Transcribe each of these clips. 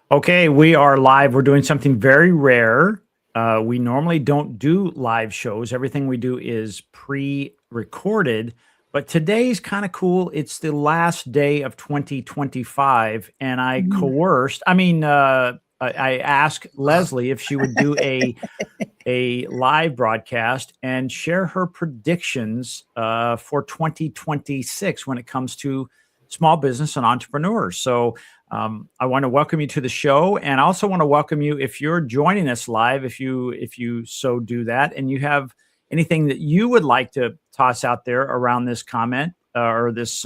Okay, we are live. We're doing something very rare. We normally don't do live shows. Everything we do is pre-recorded, but today's kind of cool. It's the last day of 2025, and Mm. I asked Leslie if she would do a live broadcast and share her predictions for 2026 when it comes to small business and entrepreneurs. So I want to welcome you to the show, and I also want to welcome you if you're joining us live, if you so do that, and you have anything that you would like to toss out there around this comment or this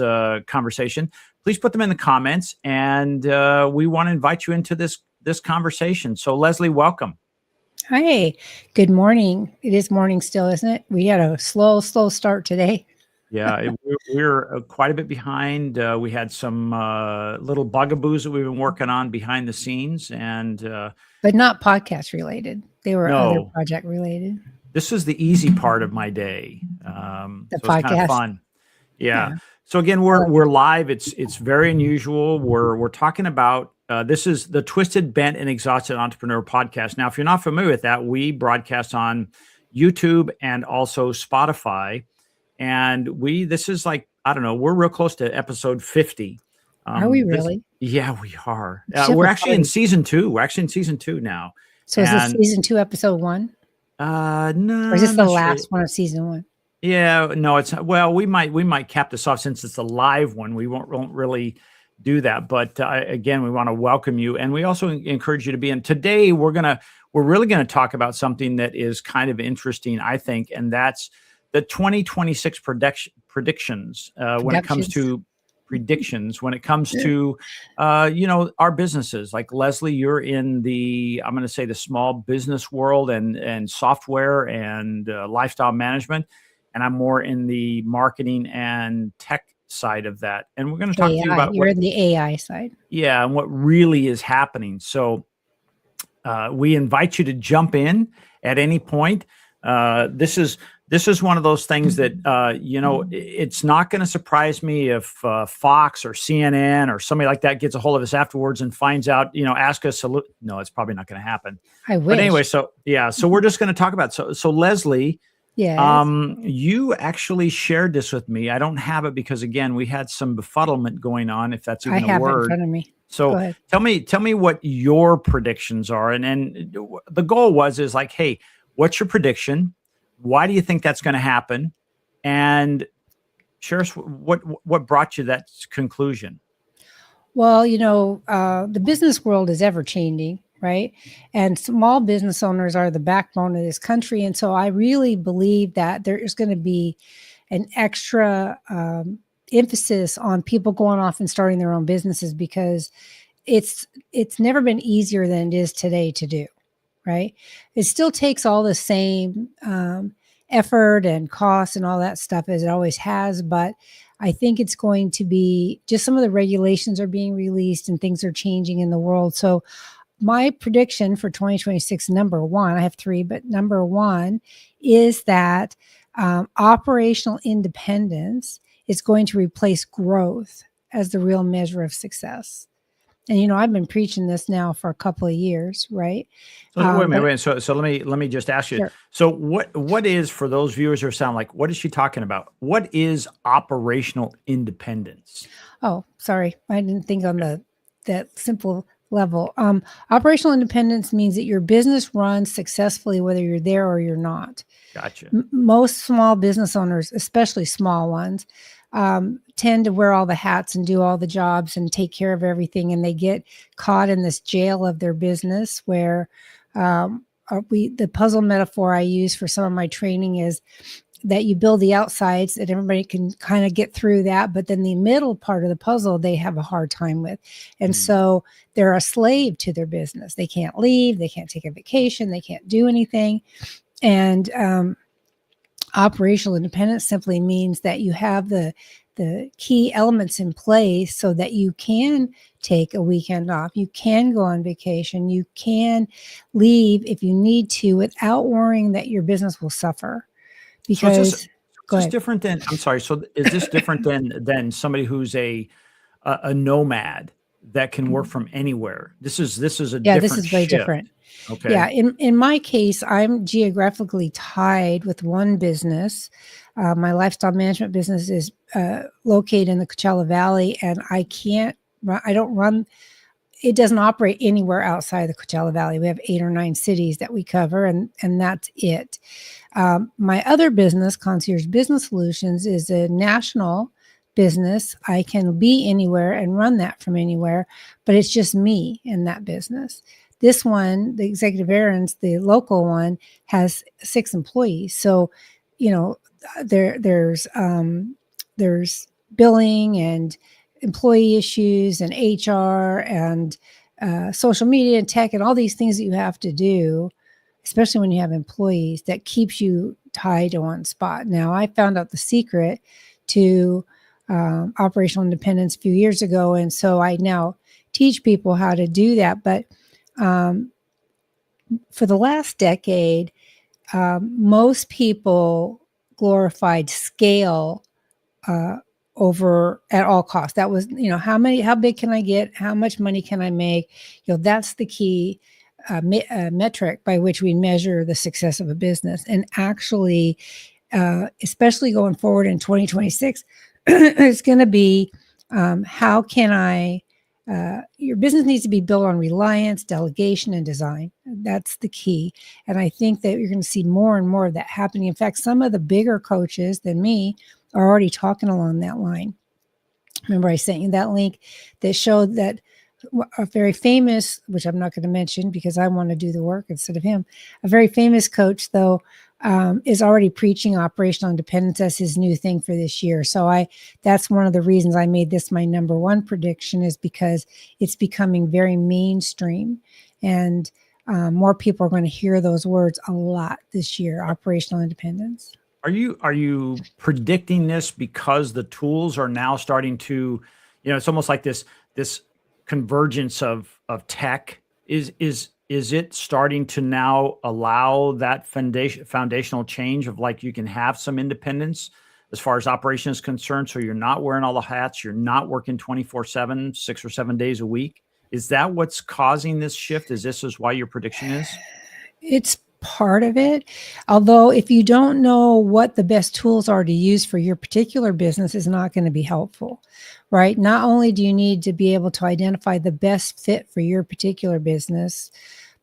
conversation, please put them in the comments, and we want to invite you into this conversation. So, Leslie, welcome. Hi, good morning. It is morning still, isn't it? We had a slow start today. Yeah, we're quite a bit behind. We had some little bugaboos that we've been working on behind the scenes, and But not podcast related. They were other no, project related. this is the easy part of my day. The So it's kind of podcast. fun. Yeah. Yeah. So again, I we're like we're live. It's very unusual. We're talking about this is the Twisted, Bent, and Exhausted Entrepreneur podcast. Now, if you're not familiar with that, we broadcast on YouTube and also Spotify. And this is like, I don't know, we're real close to episode 50. Are we really? Yeah, we are. We should have We're a actually in party. season 2. We're actually in season 2 now. So is this And season 2, episode 1? no, Or is this I'm the not sure. last one of season 1? Yeah, no, it's well, we might cap this off since it's a live one. We won't really do that, but again, we want to welcome you, and we also encourage you to be in. Today, we're really gonna talk about something that is kind of interesting, I think, and that's the 2026 predictions when it comes Productions. to predictions when it comes to our businesses. Like Leslie, you're in I'm going to say the small business world and software and lifestyle management, and I'm more in the marketing and tech side of that. And we're going to talk to you AI. about You're in the AI side. and what really is happening. So we invite you to jump in at any point. This is one of those things that it's not going to surprise me if Fox or CNN or somebody like that gets a hold of us afterwards and finds out, ask us. No, it's probably not going to happen. I wish. But anyway, so we're just going to talk about so Leslie. Yes. You actually shared this with me. I don't have it because again, we had some befuddlement going on, if that's I even a have it in word. front of me. Go So ahead. tell me what your predictions are. And the goal is like, hey, what's your prediction? Why do you think that's going to happen? And share us what brought you that conclusion. Well, the business world is ever changing, right? And small business owners are the backbone of this country. And so I really believe that there is going to be an extra emphasis on people going off and starting their own businesses because it's never been easier than it is today to do, right? It still takes all the same effort and cost and all that stuff as it always has, but I think it's going to be just some of the regulations are being released and things are changing in the world. So my prediction for 2026, number one, I have 3, but number one is that operational independence is going to replace growth as the real measure of success. And I've been preaching this now for a couple of years, right? So wait a minute. So let me just ask you. Sure. So what is, for those viewers who sound like, what is she talking about? What is operational independence? Oh, sorry, I didn't think on that simple level. Operational independence means that your business runs successfully whether you're there or you're not. Gotcha. Most small business owners, especially small ones, tend to wear all the hats and do all the jobs and take care of everything, and they get caught in this jail of their business where the puzzle metaphor I use for some of my training is that you build the outsides that everybody can kind of get through that, but then the middle part of the puzzle they have a hard time with. And so they're a slave to their business. They can't leave, they can't take a vacation, they can't do anything. And operational independence simply means that you have the key elements in place so that you can take a weekend off, you can go on vacation, you can leave if you need to without worrying that your business will suffer. Because is this different than, I'm sorry, so is this different than somebody who's a nomad? that can work from anywhere. This is a Yeah, this different is very shift. different. Okay. Yeah, in my case, I'm geographically tied with one business. My lifestyle management business is located in the Coachella Valley, and I don't run. It doesn't operate anywhere outside the Coachella Valley. We have 8 or 9 cities that we cover, and that's it. My other business, Concierge Business Solutions, is a national business. I can be anywhere and run that from anywhere, but it's just me in that business. This one, the executive errands, the local one, has 6 employees. So, you know, there's billing and employee issues and HR and social media and tech and all these things that you have to do, especially when you have employees, that keeps you tied to one spot. Now, I found out the secret to operational independence a few years ago, and so I now teach people how to do that. But for the last decade, most people glorified scale over at all costs. That was, how big can I get? How much money can I make? That's the key metric by which we measure the success of a business. And actually, especially going forward in 2026, it's going to be how can your business needs to be built on reliance, delegation, and design. That's the key. And I think that you're going to see more and more of that happening. In fact, some of the bigger coaches than me are already talking along that line. Remember, I sent you that link that showed that a very famous, which I'm not going to mention because I want to do the work instead of him, a very famous coach, though, is already preaching operational independence as his new thing for this year. So that's one of the reasons I made this my number one prediction, is because it's becoming very mainstream, and more people are going to hear those words a lot this year, operational independence. Are you predicting this because the tools are now starting to, it's almost like this convergence of tech? Is it starting to now allow that foundational change of, like, you can have some independence as far as operation is concerned, so you're not wearing all the hats, you're not working 24/7, 6 or 7 days a week? Is that what's causing this shift? Is why your prediction is? It's part of it. Although if you don't know what the best tools are to use for your particular business, is not going to be helpful, right? Not only do you need to be able to identify the best fit for your particular business,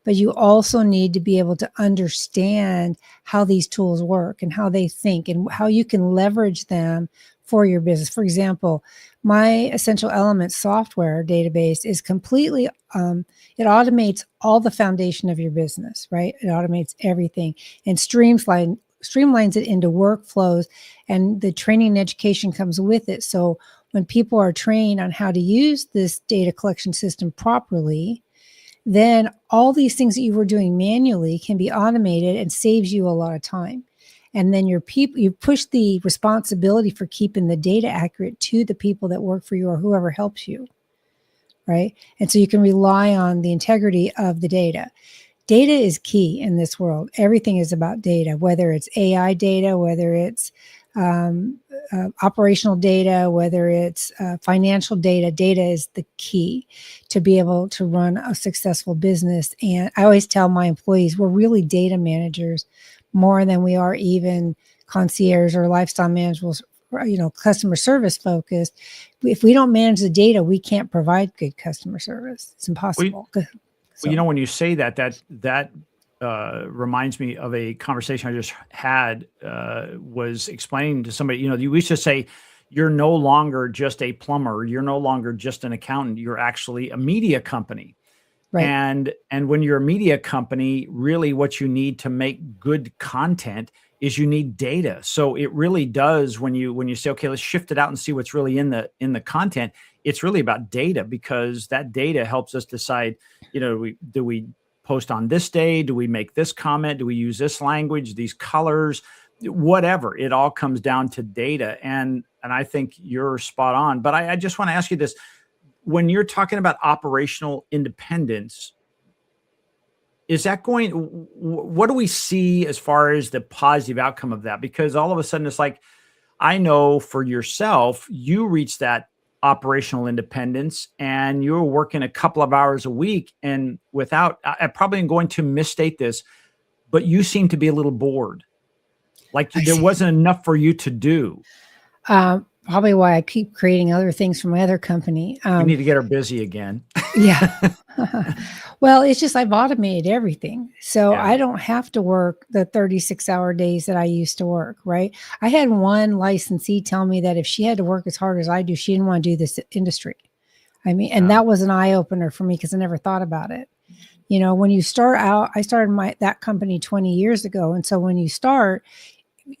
but you also need to be able to understand how these tools work and how they think and how you can leverage them for your business. For example, my Essential Elements software database is completely, it automates all the foundation of your business, right? It automates everything and streamlines it into workflows, and the training and education comes with it. So when people are trained on how to use this data collection system properly, then all these things that you were doing manually can be automated and saves you a lot of time. And then you push the responsibility for keeping the data accurate to the people that work for you or whoever helps you, right? And so you can rely on the integrity of the data. Data is key in this world. Everything is about data, whether it's AI data, whether it's operational data, whether it's financial data. Data is the key to be able to run a successful business. And I always tell my employees, we're really data managers more than we are even concierge or lifestyle managers, customer service focused. If we don't manage the data, we can't provide good customer service. It's impossible. Well, when you say that reminds me of a conversation I just had, was explaining to somebody, you used to say, you're no longer just a plumber, you're no longer just an accountant, you're actually a media company. Right. And when you're a media company, really what you need to make good content is you need data. So it really does, when you say, okay, let's shift it out and see what's really in the content, it's really about data, because that data helps us decide, do we post on this day? Do we make this comment? Do we use this language, these colors, whatever? It all comes down to data. And I think you're spot on. But I just want to ask you this. When you're talking about operational independence, what do we see as far as the positive outcome of that? Because all of a sudden it's like, I know for yourself, you reach that operational independence, and you were working a couple of hours a week, and without, I probably am going to misstate this, but you seem to be a little bored. Like I there see. wasn't enough for you to do. Probably why I keep creating other things for my other company. We need to get her busy again. Yeah. Well, it's just I've automated everything. So Yeah. I don't have to work the 36-hour days that I used to work, right? I had one licensee tell me that if she had to work as hard as I do, she didn't want to do this industry. I mean, and Yeah. that was an eye opener for me because I never thought about it. You know, when you start out, I started that company 20 years ago. And so when you start,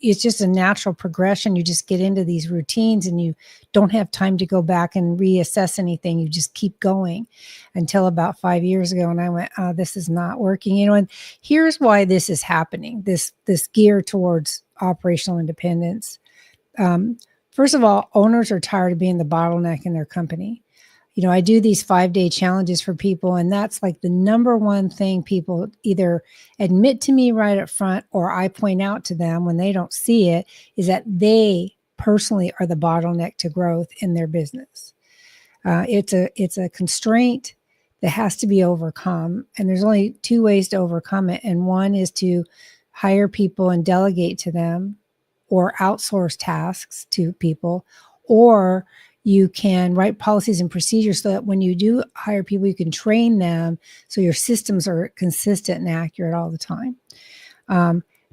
it's just a natural progression. You just get into these routines and you don't have time to go back and reassess anything. You just keep going until about 5 years ago. And I went, oh, this is not working, you know, and here's why this is happening. This gear towards operational independence. First of all, owners are tired of being the bottleneck in their company. You know, I do these 5-day challenges for people, and that's like the number one thing people either admit to me right up front or I point out to them when they don't see it, is that they personally are the bottleneck to growth in their business. It's a constraint that has to be overcome, and there's only two ways to overcome it. And one is to hire people and delegate to them, or outsource tasks to people, or you can write policies and procedures so that when you do hire people, you can train them so your systems are consistent and accurate all the time.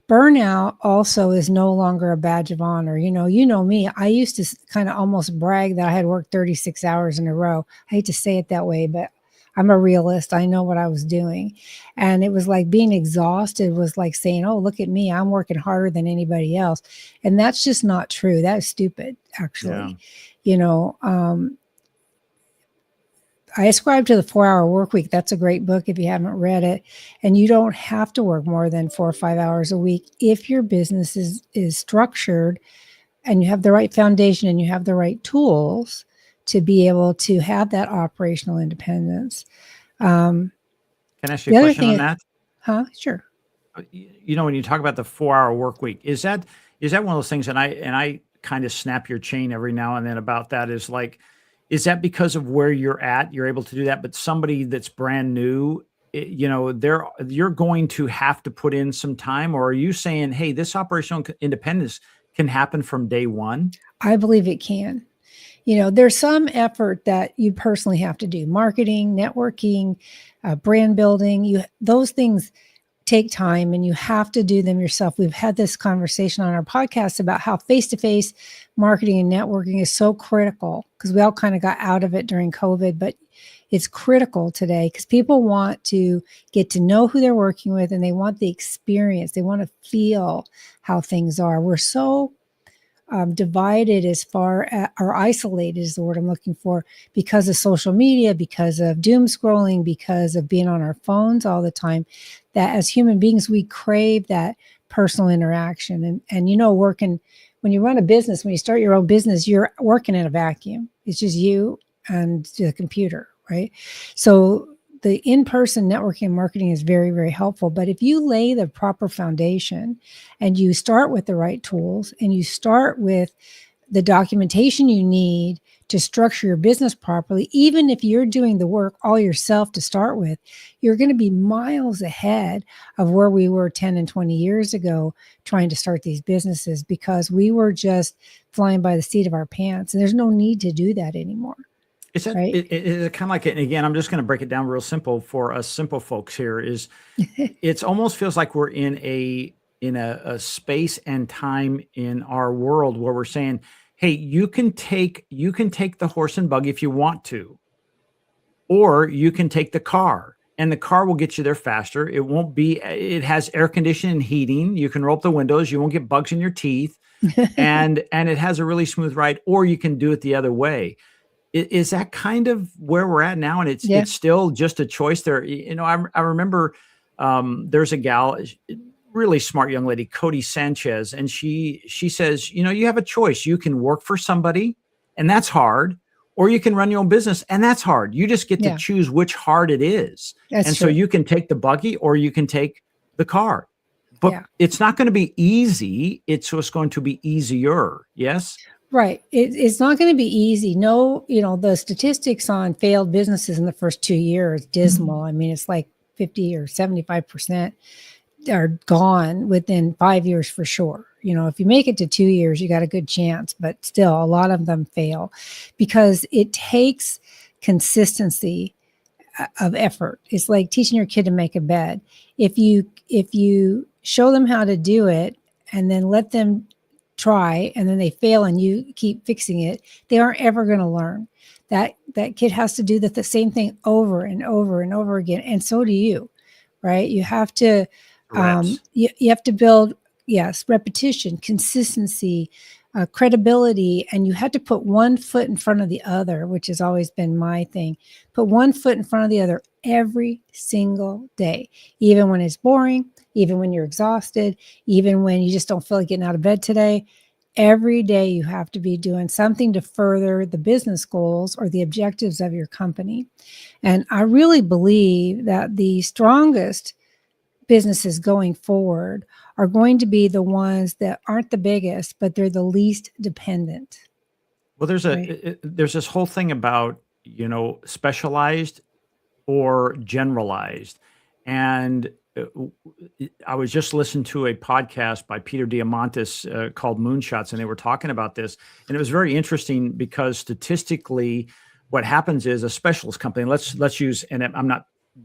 Burnout also is no longer a badge of honor. You know me, I used to kind of almost brag that I had worked 36 hours in a row. I hate to say it that way, but I'm a realist. I know what I was doing. And it was like being exhausted was like saying, oh, look at me. I'm working harder than anybody else. And that's just not true. That is stupid, actually. You know, I ascribe to the 4-Hour Work Week. That's a great book if you haven't read it. And you don't have to work more than 4 or 5 hours a week if your business is structured and you have the right foundation and you have the right tools to be able to have that operational independence. Can I ask you a question on that? Sure. You know, when you talk about the 4-hour work week, is that one of those things? And I kind of snap your chain every now and then about that. Is that because of where you're at, you're able to do that? But somebody that's brand new, you know, you're going to have to put in some time, or are you saying, hey, this operational independence can happen from day one? I believe it can. You know, there's some effort that you personally have to do: marketing, networking, brand building. Those things take time and you have to do them yourself. We've had this conversation on our podcast about how face-to-face marketing and networking is so critical because we all kind of got out of it during COVID, but it's critical today because people want to get to know who they're working with and they want the experience. They want to feel how things are. We're so divided or isolated is the word I'm looking for, because of social media, because of doom scrolling, because of being on our phones all the time, that as human beings, we crave that personal interaction. And you know, when you run a business, when you start your own business, you're working in a vacuum. It's just you and the computer, right? So the in-person networking and marketing is very, very helpful. But if you lay the proper foundation and you start with the right tools and you start with the documentation you need to structure your business properly, even if you're doing the work all yourself to start with, you're going to be miles ahead of where we were 10 and 20 years ago trying to start these businesses, because we were just flying by the seat of our pants. And there's no need to do that anymore. Is that right? it kind of like, and again, I'm just going to break it down real simple for us simple folks here, is it's almost feels like we're in a space and time in our world where we're saying, hey, you can take the horse and buggy if you want to, or you can take the car, and the car will get you there faster. It has air conditioning and heating. You can roll up the windows. You won't get bugs in your teeth. and it has a really smooth ride, or you can do it the other way. Is that kind of where we're at now? And it's still just a choice there. You know, I remember there's a gal, really smart young lady, Cody Sanchez, and she says, you know, you have a choice. You can work for somebody, and that's hard, or you can run your own business, and that's hard. You just get to choose which hard it is. That's true. So you can take the buggy or you can take the car. But it's not going to be easy. It's just going to be easier. Yes. Right. It's not going to be easy. No, the statistics on failed businesses in the first 2 years, dismal. I mean, it's like 50 or 75% are gone within 5 years for sure. If you make it to 2 years, you got a good chance, but still a lot of them fail because it takes consistency of effort. It's like teaching your kid to make a bed. If you show them how to do it and then let them try and then they fail and you keep fixing it, they aren't ever going to learn. That kid has to do the same thing over and over and over again, and so do you, right? You have to you have to build, yes, repetition, consistency, credibility, and you have to put one foot in front of the other, which has always been my thing. Put one foot in front of the other every single day, even when it's boring, even when you're exhausted, even when you just don't feel like getting out of bed today. Every day you have to be doing something to further the business goals or the objectives of your company. And I really believe that the strongest businesses going forward are going to be the ones that aren't the biggest, but they're the least dependent. Well, there's this whole thing about, specialized or generalized. And I was just listening to a podcast by Peter Diamandis called Moonshots, and they were talking about this. And it was very interesting because statistically, what happens is a specialist company, let's use, and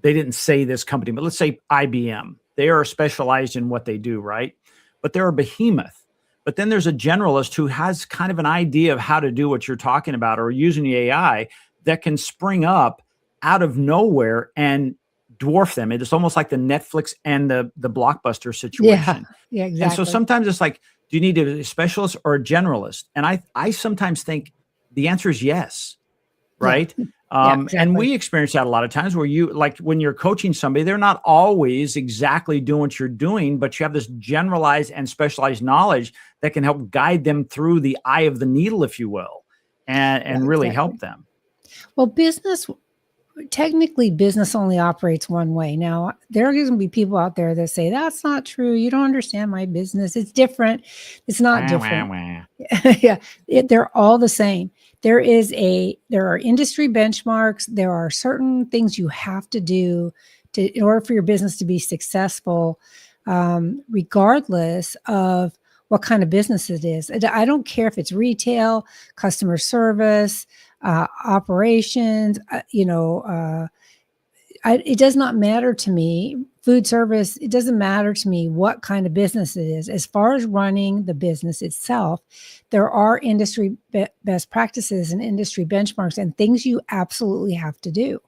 they didn't say this company, but let's say IBM. They are specialized in what they do, right? But they're a behemoth. But then there's a generalist who has kind of an idea of how to do what you're talking about, or using the AI that can spring up out of nowhere and dwarf them. It's almost like the Netflix and the Blockbuster situation. Yeah, exactly. And so sometimes it's like, do you need a specialist or a generalist? And I sometimes think the answer is yes, right? Exactly. And we experience that a lot of times where when you're coaching somebody, they're not always exactly doing what you're doing, but you have this generalized and specialized knowledge that can help guide them through the eye of the needle, if you will, and really help them. Well, technically business only operates one way. Now, there are going to be people out there that say, that's not true. You don't understand my business. It's different. It's not different. Yeah, they're all the same. There are industry benchmarks. There are certain things you have to do in order for your business to be successful, regardless of what kind of business it is. I don't care if it's retail, customer service, operations, it does not matter to me. Food service, it doesn't matter to me what kind of business it is. As far as running the business itself, there are industry best practices and industry benchmarks and things you absolutely have to do.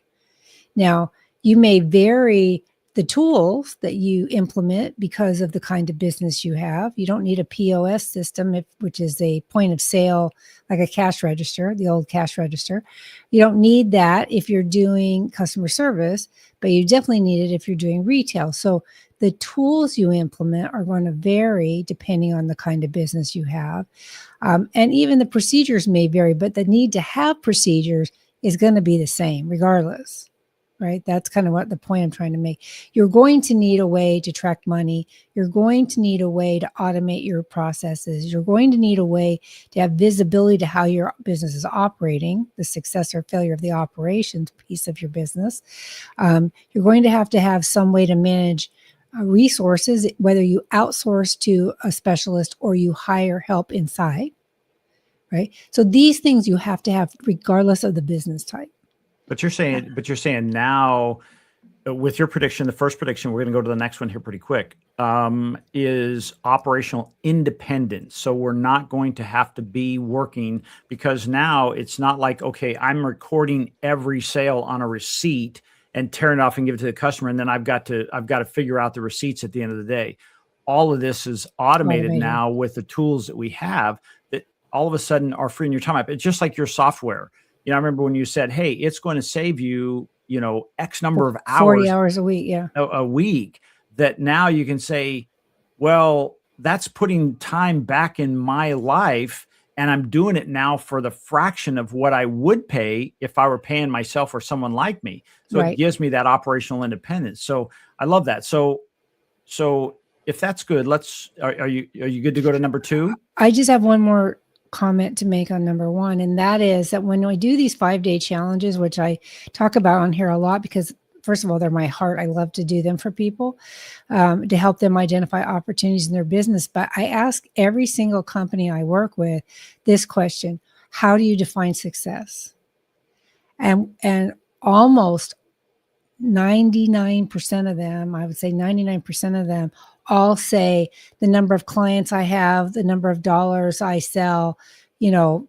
Now, you may vary the tools that you implement because of the kind of business you have. You don't need a POS system, which is a point of sale, like a cash register, the old cash register. You don't need that if you're doing customer service, but you definitely need it if you're doing retail. So the tools you implement are going to vary depending on the kind of business you have. And even the procedures may vary, but the need to have procedures is going to be the same regardless. Right? That's kind of what the point I'm trying to make. You're going to need a way to track money. You're going to need a way to automate your processes. You're going to need a way to have visibility to how your business is operating, the success or failure of the operations piece of your business. You're going to have some way to manage resources, whether you outsource to a specialist or you hire help inside. Right? So these things you have to have regardless of the business type. But you're saying now, with your prediction, the first prediction, we're going to go to the next one here pretty quick, is operational independence. So we're not going to have to be working, because now it's not like, okay, I'm recording every sale on a receipt and tearing it off and give it to the customer, and then I've got to figure out the receipts at the end of the day. All of this is automated now with the tools that we have that all of a sudden are freeing your time up. It's just like your software. I remember when you said, hey, it's going to save you, X number of hours. 40 hours a week, yeah. A week, that now you can say, well, that's putting time back in my life, and I'm doing it now for the fraction of what I would pay if I were paying myself or someone like me. So It gives me that operational independence. So I love that. So if that's good, are you good to go to number 2? I just have one more comment to make on number one, and that is that when I do these 5-day challenges, which I talk about on here a lot because, first of all, they're my heart. I love to do them for people to help them identify opportunities in their business. But I ask every single company I work with this question: how do you define success? And almost 99% of them, I would say 99% of them, all say the number of clients I have, the number of dollars I sell, the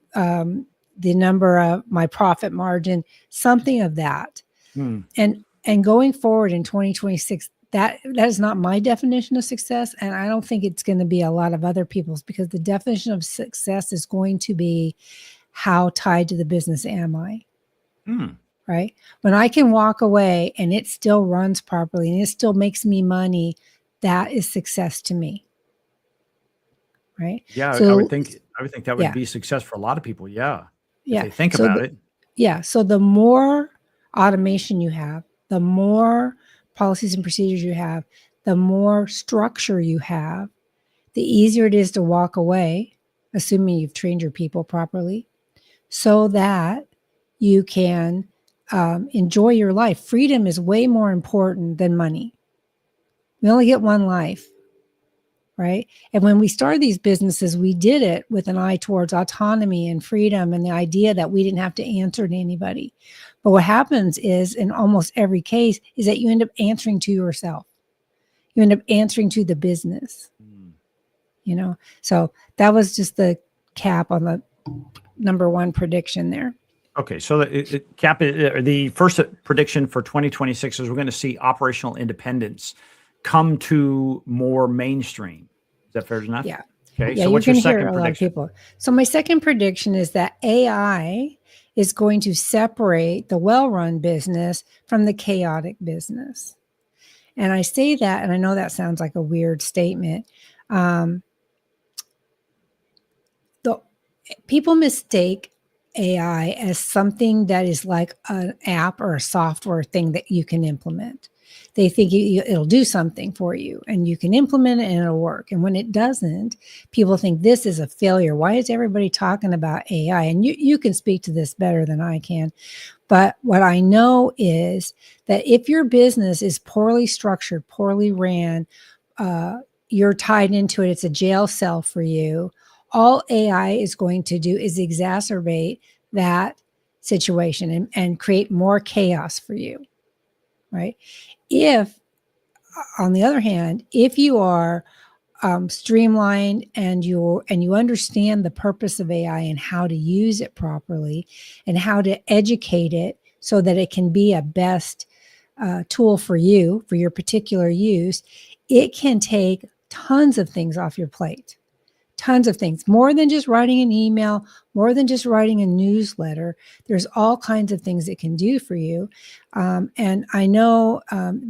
number of my profit margin, something of that. And going forward in 2026, that is not my definition of success. And I don't think it's going to be a lot of other people's, because the definition of success is going to be, how tied to the business am I? Right? When I can walk away and it still runs properly and it still makes me money, that is success to me. Right? Yeah, so, I would think that would be success for a lot of people. Yeah. If they think about it. Yeah. So the more automation you have, the more policies and procedures you have, the more structure you have, the easier it is to walk away, assuming you've trained your people properly, so that you can enjoy your life. Freedom is way more important than money. We only get one life, right? And when we started these businesses, we did it with an eye towards autonomy and freedom and the idea that we didn't have to answer to anybody. But what happens is, in almost every case, is that you end up answering to yourself. You end up answering to the business. So that was just the cap on the number one prediction there. Okay, so the first prediction for 2026 is we're going to see operational independence come to more mainstream. Is that fair enough? Yeah. Okay. Yeah, so what's your second a prediction? lot of people. So my second prediction is that AI is going to separate the well-run business from the chaotic business. And I say that, and I know that sounds like a weird statement. People mistake AI as something that is like an app or a software thing that you can implement. They think it'll do something for you and you can implement it and it'll work. And when it doesn't, people think this is a failure. Why is everybody talking about AI? And you can speak to this better than I can. But what I know is that if your business is poorly structured, poorly ran, you're tied into it, it's a jail cell for you. All AI is going to do is exacerbate that situation and create more chaos for you, right? If, on the other hand, if you are streamlined and you understand the purpose of AI and how to use it properly and how to educate it so that it can be a best tool for you, for your particular use, it can take tons of things off your plate. Tons of things, more than just writing an email, more than just writing a newsletter. There's all kinds of things it can do for you. And I know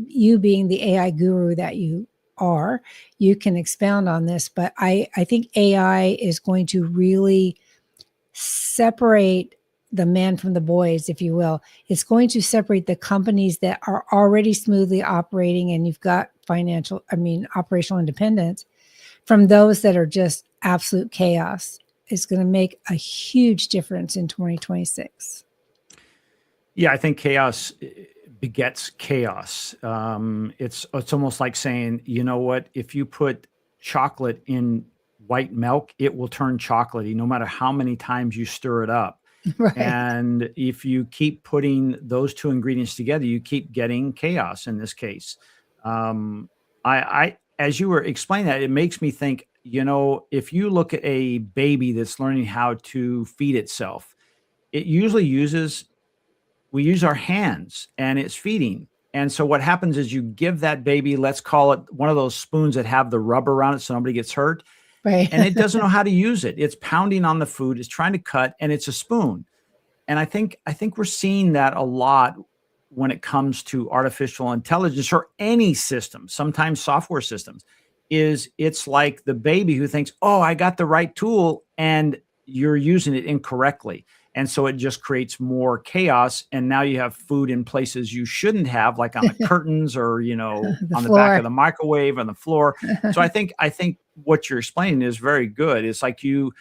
you being the AI guru that you are, you can expound on this, but I think AI is going to really separate the men from the boys, if you will. It's going to separate the companies that are already smoothly operating and you've got operational independence from those that are just absolute chaos. Is going to make a huge difference in 2026. Yeah, I think chaos begets chaos. It's almost like saying, you know what, if you put chocolate in white milk, it will turn chocolatey no matter how many times you stir it up. Right. And if you keep putting those two ingredients together, you keep getting chaos in this case. As you were explaining that, it makes me think, if you look at a baby that's learning how to feed itself, it usually we use our hands and it's feeding. And so what happens is you give that baby, let's call it one of those spoons that have the rubber around it so nobody gets hurt. Right. And it doesn't know how to use it. It's pounding on the food, it's trying to cut, and it's a spoon. And I think we're seeing that a lot when it comes to artificial intelligence or any system, sometimes software systems. It's like the baby who thinks, oh, I got the right tool, and you're using it incorrectly. And so it just creates more chaos. And now you have food in places you shouldn't have, like on the curtains or, The on the back floor. of the microwave, on the floor. So I think what you're explaining is very good. It's like you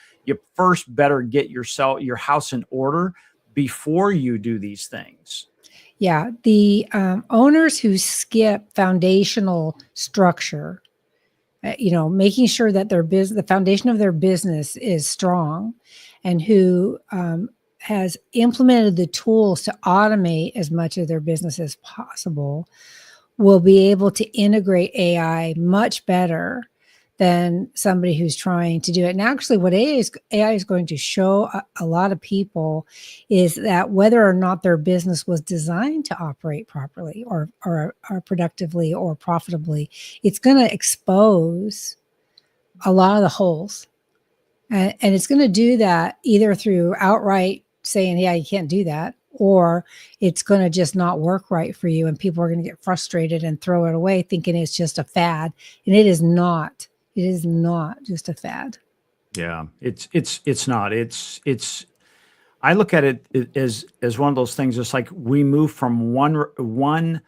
first better get your house in order before you do these things. Yeah, the owners who skip foundational structure, making sure that the foundation of their business is strong, and who has implemented the tools to automate as much of their business as possible, will be able to integrate AI much better than somebody who's trying to do it. And actually, what AI is going to show a lot of people is that whether or not their business was designed to operate properly or productively or profitably, it's going to expose a lot of the holes. And it's going to do that either through outright saying, yeah, you can't do that, or it's going to just not work right for you. And people are going to get frustrated and throw it away thinking it's just a fad. And it is not. It is not just a fad. Yeah, it's not. I look at it as one of those things. It's like we move from one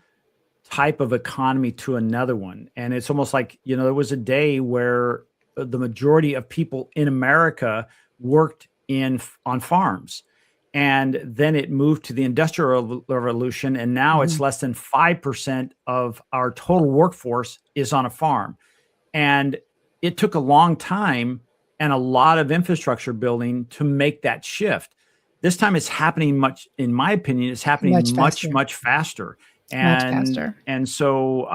type of economy to another one, and it's almost like there was a day where the majority of people in America worked on farms, and then it moved to the Industrial Revolution, and now it's less than 5% of our total workforce is on a farm, and it took a long time and a lot of infrastructure building to make that shift. This time it's happening in my opinion, it's happening much faster. Much faster. And so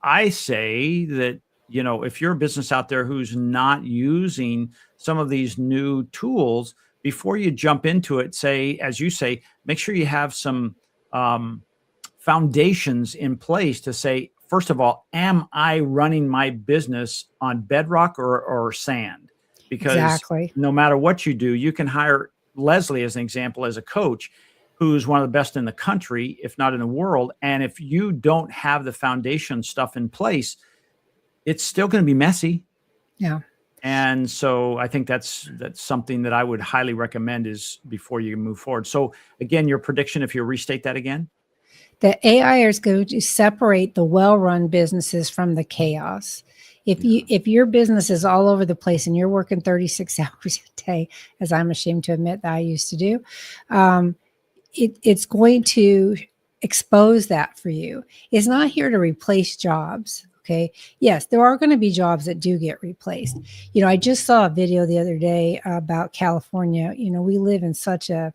I say that, if you're a business out there who's not using some of these new tools, before you jump into it, as you say, make sure you have some foundations in place to say, first of all, am I running my business on bedrock or sand? Because exactly. No matter what you do, you can hire Leslie as an example, as a coach, who's one of the best in the country, if not in the world. And if you don't have the foundation stuff in place, it's still going to be messy. Yeah. And so I think that's something that I would highly recommend is before you move forward. So again, your prediction, if you restate that again. The AI is going to separate the well-run businesses from the chaos. If your business is all over the place and you're working 36 hours a day, as I'm ashamed to admit that I used to do, it's going to expose that for you. It's not here to replace jobs. Okay. Yes, there are going to be jobs that do get replaced. I just saw a video the other day about California. We live in such a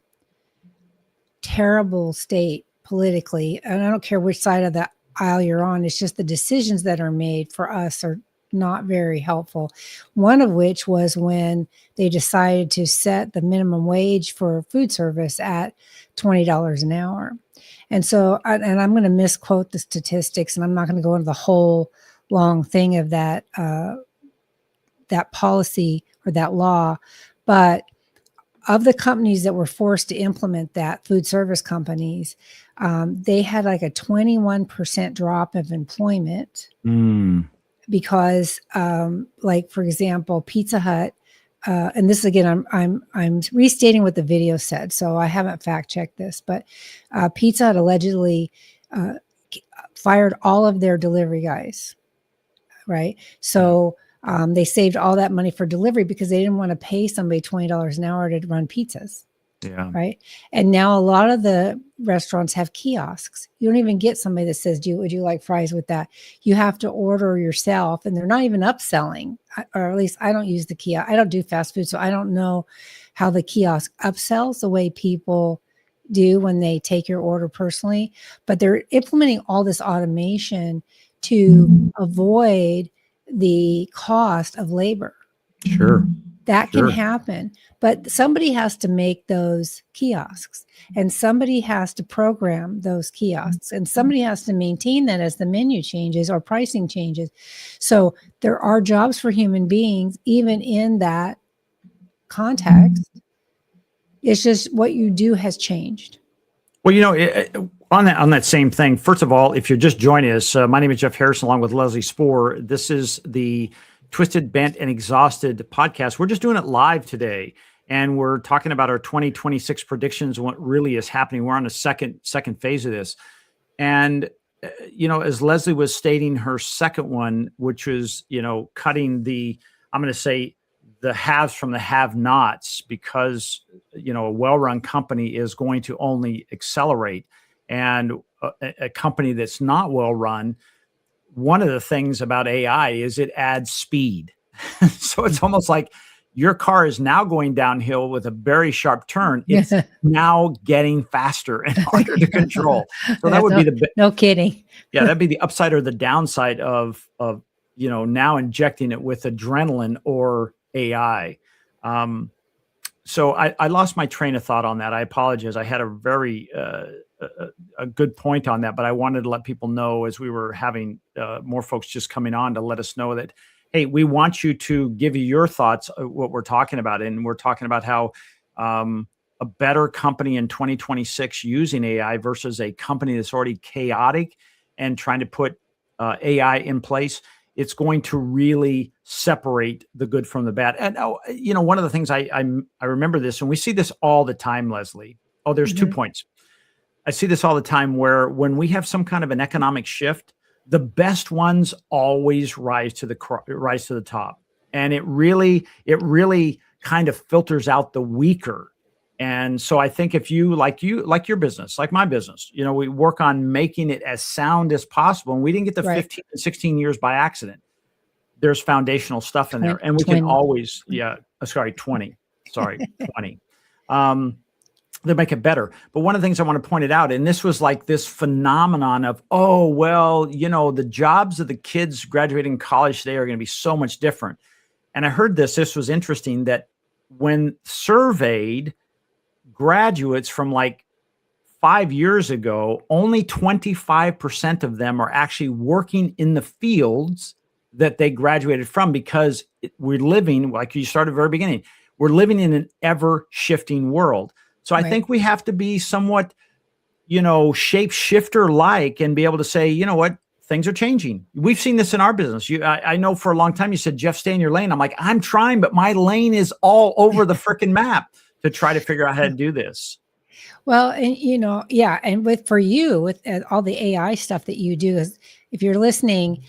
terrible state politically, and I don't care which side of the aisle you're on. It's just the decisions that are made for us are not very helpful. One of which was when they decided to set the minimum wage for food service at $20 an hour. And so, and I'm going to misquote the statistics, and I'm not going to go into the whole long thing of that policy or that law, but of the companies that were forced to implement that, food service companies, they had like a 21% drop of employment because, like, for example, Pizza Hut, and this again, I'm restating what the video said, so I haven't fact checked this, but Pizza Hut allegedly fired all of their delivery guys, right? So they saved all that money for delivery because they didn't want to pay somebody $20 an hour to run pizzas. Yeah. Right. And now a lot of the restaurants have kiosks. You don't even get somebody that says, would you like fries with that? You have to order yourself, and they're not even upselling, or at least I don't use the kiosk. I don't do fast food, so I don't know how the kiosk upsells the way people do when they take your order personally. But they're implementing all this automation to avoid the cost of labor. Sure. That can happen, but somebody has to make those kiosks, and somebody has to program those kiosks, and somebody has to maintain that as the menu changes or pricing changes. So there are jobs for human beings, even in that context. It's just what you do has changed. Well, on that same thing, first of all, if you're just joining us, my name is Jeff Harrison, along with Leslie Spoor. This is the Twisted, Bent, and Exhausted podcast. We're just doing it live today. and we're talking about our 2026 predictions, what really is happening. We're on a second phase of this. And, as Leslie was stating her second one, which was, cutting I'm going to say the haves from the have-nots, because, a well-run company is going to only accelerate. And a company that's not well-run, one of the things about AI is it adds speed. So it's almost like your car is now going downhill with a very sharp turn. It's now getting faster and harder to control. So that would be no kidding. Yeah, that'd be the upside or the downside of now injecting it with adrenaline or AI. So I lost my train of thought on that. I apologize. I had a very a good point on that, but I wanted to let people know, as we were having more folks just coming on, to let us know that, hey, we want you to give you your thoughts of what we're talking about. And we're talking about how a better company in 2026 using AI versus a company that's already chaotic and trying to put AI in place. It's going to really separate the good from the bad. And, one of the things I remember this, and we see this all the time, Leslie. Oh, there's 2 points. I see this all the time, where when we have some kind of an economic shift, the best ones always rise to the top. And it really kind of filters out the weaker. And so I think if like your business, like my business, we work on making it as sound as possible. And we didn't get the 15 and 16 years by accident. There's foundational stuff in there. And we can always, 20. Sorry, 20. They make it better. But one of the things I want to point it out, and this was like this phenomenon of, the jobs of the kids graduating college today are going to be so much different. And I heard this was interesting, that when surveyed graduates from like 5 years ago, only 25% of them are actually working in the fields that they graduated from, because we're living, like you started at the very beginning, we're living in an ever shifting world. So I think we have to be somewhat, shapeshifter like, and be able to say, you know what, things are changing. We've seen this in our business. I know for a long time you said, Jeff, stay in your lane. I'm like, I'm trying, but my lane is all over the freaking map to try to figure out how to do this. Well, and and with all the AI stuff that you do, is, if you're listening,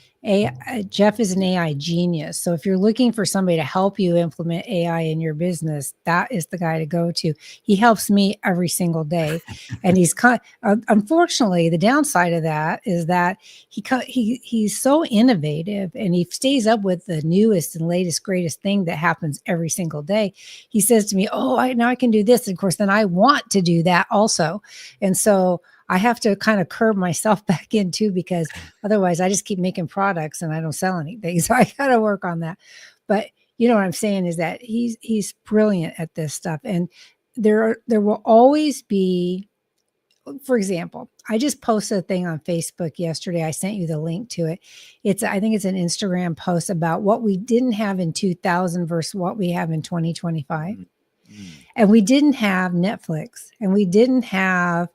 Jeff is an AI genius. So if you're looking for somebody to help you implement AI in your business, that is the guy to go to. He helps me every single day. And unfortunately, the downside of that is that he's so innovative, and he stays up with the newest and latest, greatest thing that happens every single day. He says to me, now I can do this. And of course, then I want to do that also. And so I have to kind of curb myself back in too, because otherwise I just keep making products and I don't sell anything. So I got to work on that. But what I'm saying is that he's brilliant at this stuff. And there will always be, for example, I just posted a thing on Facebook yesterday. I sent you the link to it. I think it's an Instagram post about what we didn't have in 2000 versus what we have in 2025. Mm-hmm. And we didn't have Netflix, and we didn't have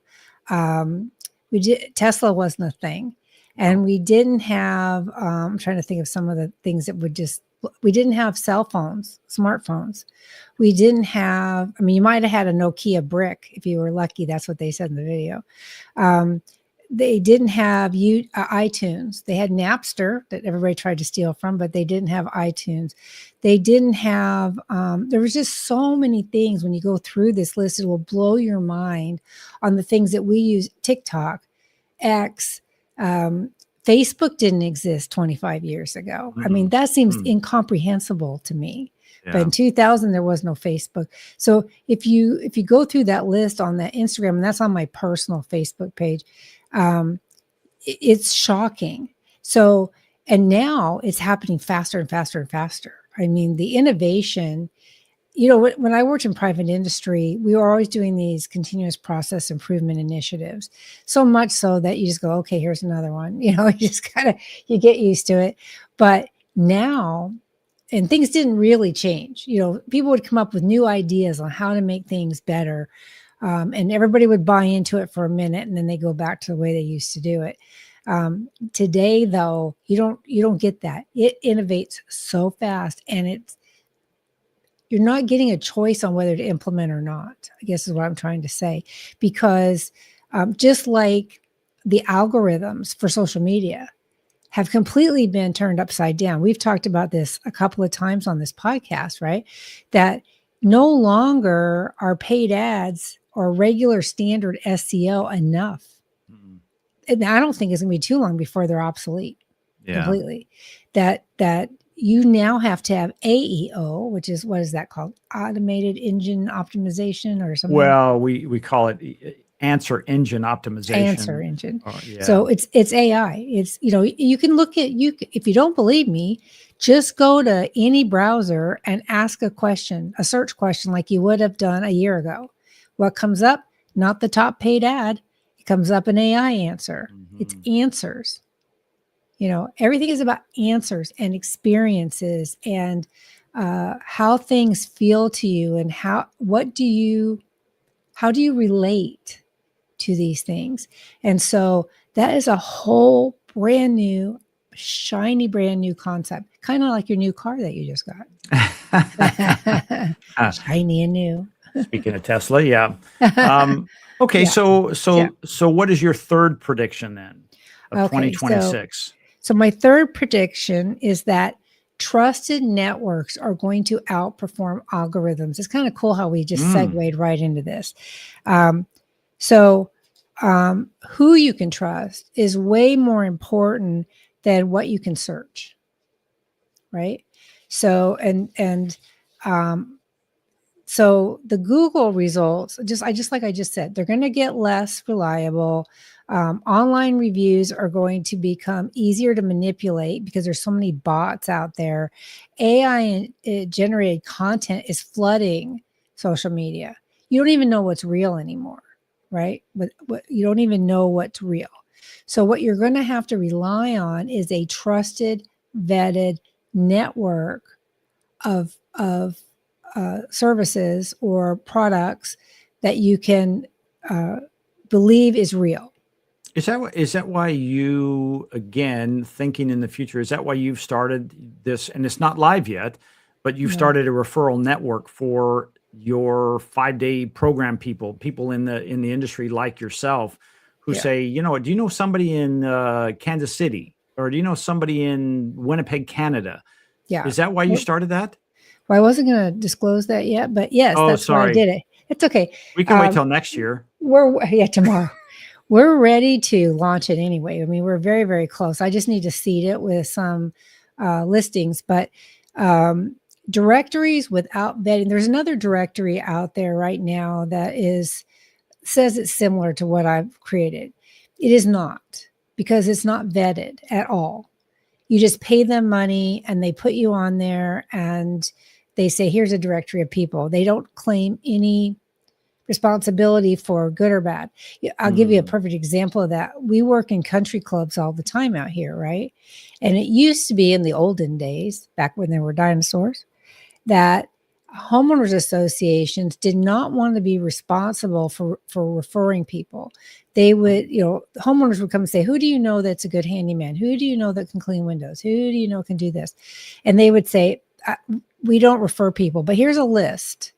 Tesla wasn't a thing, and we didn't have I'm trying to think of some of the things that we didn't have cell phones, smartphones. We didn't have, you might have had a Nokia brick if you were lucky. That's what they said in the video. They didn't have iTunes. They had Napster that everybody tried to steal from, but they didn't have iTunes. They didn't have, there was just so many things. When you go through this list, it will blow your mind on the things that we use. TikTok, X, Facebook didn't exist 25 years ago. Mm-hmm. That seems incomprehensible to me. Yeah. But in 2000, there was no Facebook. So if you go through that list on that Instagram, and that's on my personal Facebook page, it's shocking. So, and now it's happening faster and faster and faster. The innovation, when I worked in private industry, we were always doing these continuous process improvement initiatives. So much so that you just go, okay, here's another one. You just you get used to it. But now, and things didn't really change. People would come up with new ideas on how to make things better. And everybody would buy into it for a minute, and then they go back to the way they used to do it. Today, though, you don't get that. It innovates so fast, and you're not getting a choice on whether to implement or not, I guess is what I'm trying to say. Because just like the algorithms for social media have completely been turned upside down. We've talked about this a couple of times on this podcast, right? That no longer are paid ads or regular standard SEO enough. Mm. And I don't think it's going to be too long before they're obsolete completely. That you now have to have AEO, which is, what is that called? Automated engine optimization or something. Well, we call it answer engine optimization. Answer engine. Yeah. So it's AI. It's, you can look at, if you don't believe me, just go to any browser and ask a question, a search question, like you would have done a year ago. What comes up? Not the top paid ad. It comes up an AI answer. It's answers. Everything is about answers and experiences and how things feel to you, and how do you relate to these things. And so that is a whole brand new, shiny, brand new concept, kind of like your new car that you just got. Shiny and new. Speaking of Tesla, yeah. Okay, Yeah. So what is your third prediction then of 2026? So my third prediction is that trusted networks are going to outperform algorithms. It's kind of cool how we just segued right into this. Who you can trust is way more important than what you can search, right? So so the Google results, just like I just said, they're going to get less reliable. Online reviews are going to become easier to manipulate because there's so many bots out there. AI generated content is flooding social media. You don't even know what's real anymore, right? What you don't even know what's real. So what you're going to have to rely on is a trusted, vetted network of services or products that you can believe is real. Is that why you, again, thinking in the future, is that why you've started this, and it's not live yet, but you've started a referral network for your 5-day program people in the industry like yourself who say, do you know somebody in Kansas City, or do you know somebody in Winnipeg, Canada? Yeah. Is that why you started that? Well, I wasn't going to disclose that yet, but yes, that's why I did it. It's okay. We can wait till next year. Tomorrow. We're ready to launch it anyway. I mean, we're very, very close. I just need to seed it with some listings, but directories without vetting. There's another directory out there right now that says it's similar to what I've created. It is not, because it's not vetted at all. You just pay them money and they put you on there and they say, here's a directory of people. They don't claim any responsibility for good or bad. I'll give you a perfect example of that. We work in country clubs all the time out here, right? And it used to be in the olden days, back when there were dinosaurs, that homeowners associations did not want to be responsible for referring people. They would, homeowners would come and say, who do you know that's a good handyman? Who do you know that can clean windows? Who do you know can do this? And they would say, we don't refer people, but here's a list.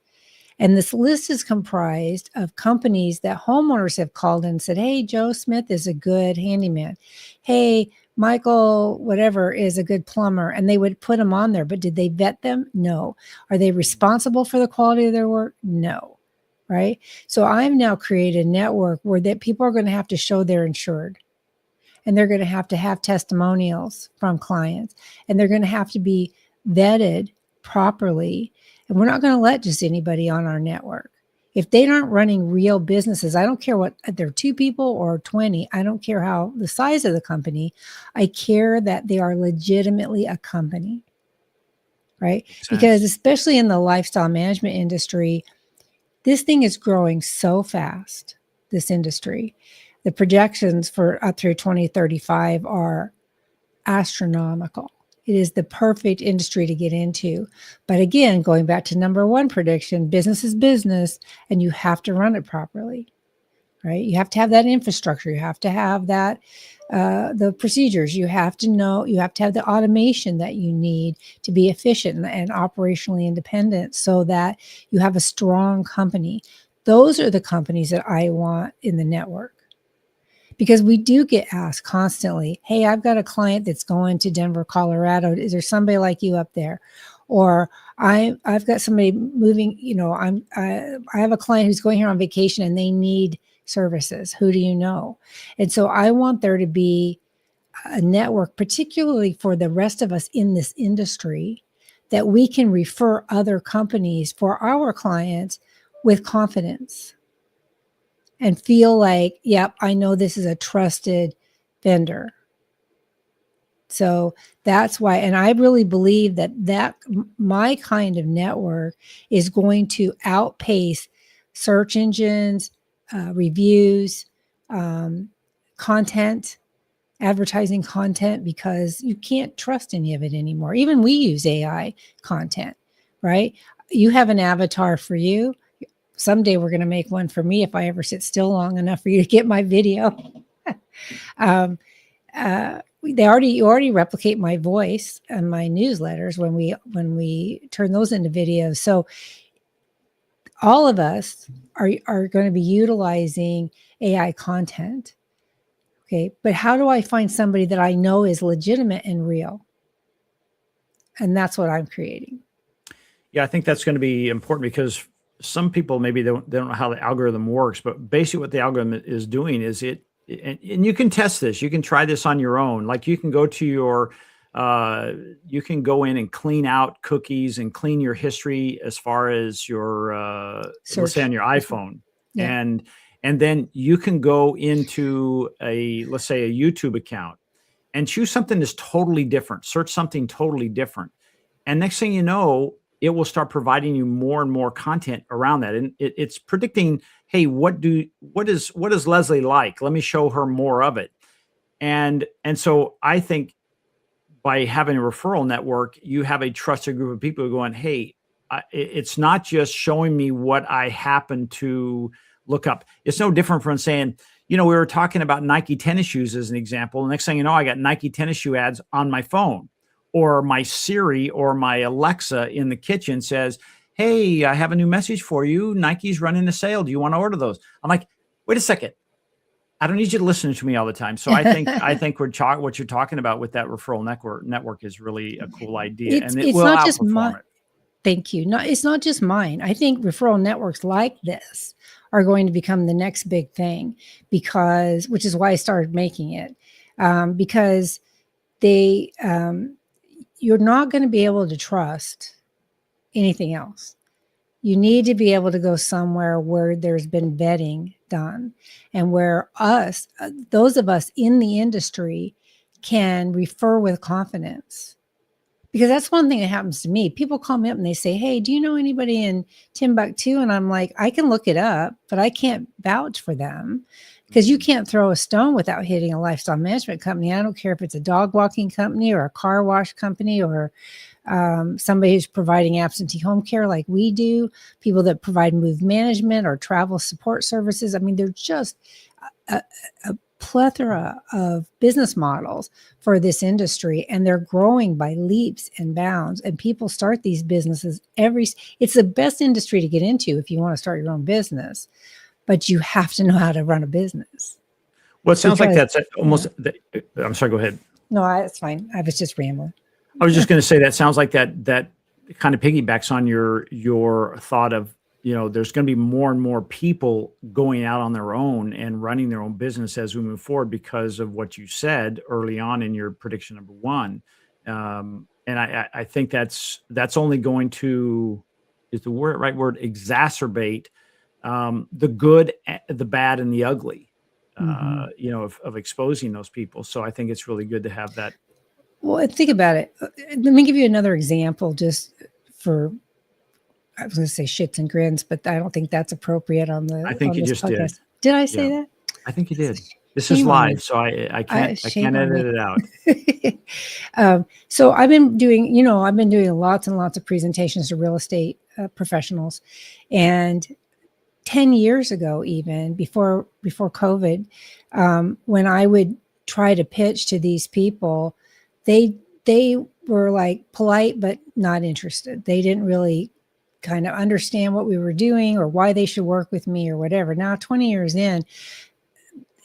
And this list is comprised of companies that homeowners have called and said, hey, Joe Smith is a good handyman. Hey, Michael, whatever, is a good plumber. And they would put them on there. But did they vet them? No. Are they responsible for the quality of their work? No. Right. So I've now created a network where that people are going to have to show they're insured. And they're going to have testimonials from clients. And they're going to have to be vetted properly. And we're not going to let just anybody on our network. If they aren't running real businesses, I don't care what they're 2 people or 20. I don't care how the size of the company. I care that they are legitimately a company, right? Because especially in the lifestyle management industry, this thing is growing so fast, this industry. The projections for up through 2035 are astronomical. It is the perfect industry to get into. But again, going back to number 1 prediction, business is business, and you have to run it properly, right? You have to have that infrastructure. You have to have that, the procedures. You have to know, you have to have the automation that you need to be efficient and operationally independent so that you have a strong company. Those are the companies that I want in the network. Because we do get asked constantly, hey, I've got a client that's going to Denver, Colorado. Is there somebody like you up there? Or I've got somebody moving, I have a client who's going here on vacation and they need services. Who do you know? And so I want there to be a network, particularly for the rest of us in this industry, that we can refer other companies for our clients with confidence and feel like, yep, I know this is a trusted vendor. So that's why, and I really believe that my kind of network is going to outpace search engines, reviews, content, advertising content, because you can't trust any of it anymore. Even we use AI content, right? You have an avatar for you. Someday we're going to make one for me if I ever sit still long enough for you to get my video. You already replicate my voice and my newsletters when we turn those into videos. So all of us are going to be utilizing AI content. Okay, but how do I find somebody that I know is legitimate and real? And that's what I'm creating. Yeah, I think that's going to be important because some people maybe they don't know how the algorithm works, but basically what the algorithm is doing is and you can test this. You can try this on your own. Like you can go to you can go in and clean out cookies and clean your history as far as your, let's say on your iPhone. Yeah. And then you can go into let's say a YouTube account and choose something that's totally different, search something totally different. And next thing you know, it will start providing you more and more content around that. And it's predicting, hey, what is Leslie like? Let me show her more of it. And so I think by having a referral network, you have a trusted group of people going, hey, it's not just showing me what I happen to look up. It's no different from saying, we were talking about Nike tennis shoes as an example. The next thing you know, I got Nike tennis shoe ads on my phone, or my Siri or my Alexa in the kitchen says, hey, I have a new message for you. Nike's running a sale. Do you want to order those? I'm like, wait a second. I don't need you to listen to me all the time. So I think what you're talking about with that referral network is really a cool idea, and it will outperform it. Thank you. It's not just mine. I think referral networks like this are going to become the next big thing, which is why I started making it, because you're not going to be able to trust anything else. You need to be able to go somewhere where there's been vetting done and where those of us in the industry can refer with confidence. Because that's one thing that happens to me. People call me up and they say, hey, do you know anybody in Timbuktu? And I'm like, I can look it up, but I can't vouch for them, because you can't throw a stone without hitting a lifestyle management company. I don't care if it's a dog walking company or a car wash company or somebody who's providing absentee home care like we do, people that provide move management or travel support services. I mean, they're just a plethora of business models for this industry, and they're growing by leaps and bounds, and people start these businesses it's the best industry to get into if you want to start your own business, but you have to know how to run a business. Well, it sounds like that's almost, I'm sorry, go ahead. No, it's fine. I was just rambling. I was just going to say that sounds like that kind of piggybacks on your thought of, there's going to be more and more people going out on their own and running their own business as we move forward because of what you said early on in your prediction number one. And I think that's only going to, is the right word, exacerbate the good, the bad, and the ugly, of exposing those people. So I think it's really good to have that. Well, think about it. Let me give you another example just for, I was going to say shits and grins, but I don't think that's appropriate on the. I think you just podcast. Did I say that? I think you did. This is live, so I can't edit it out. So I've been doing lots and lots of presentations to real estate professionals, and 10 years ago, even before COVID, when I would try to pitch to these people, they were like polite but not interested. They didn't really kind of understand what we were doing or why they should work with me or whatever. Now, 20 years in,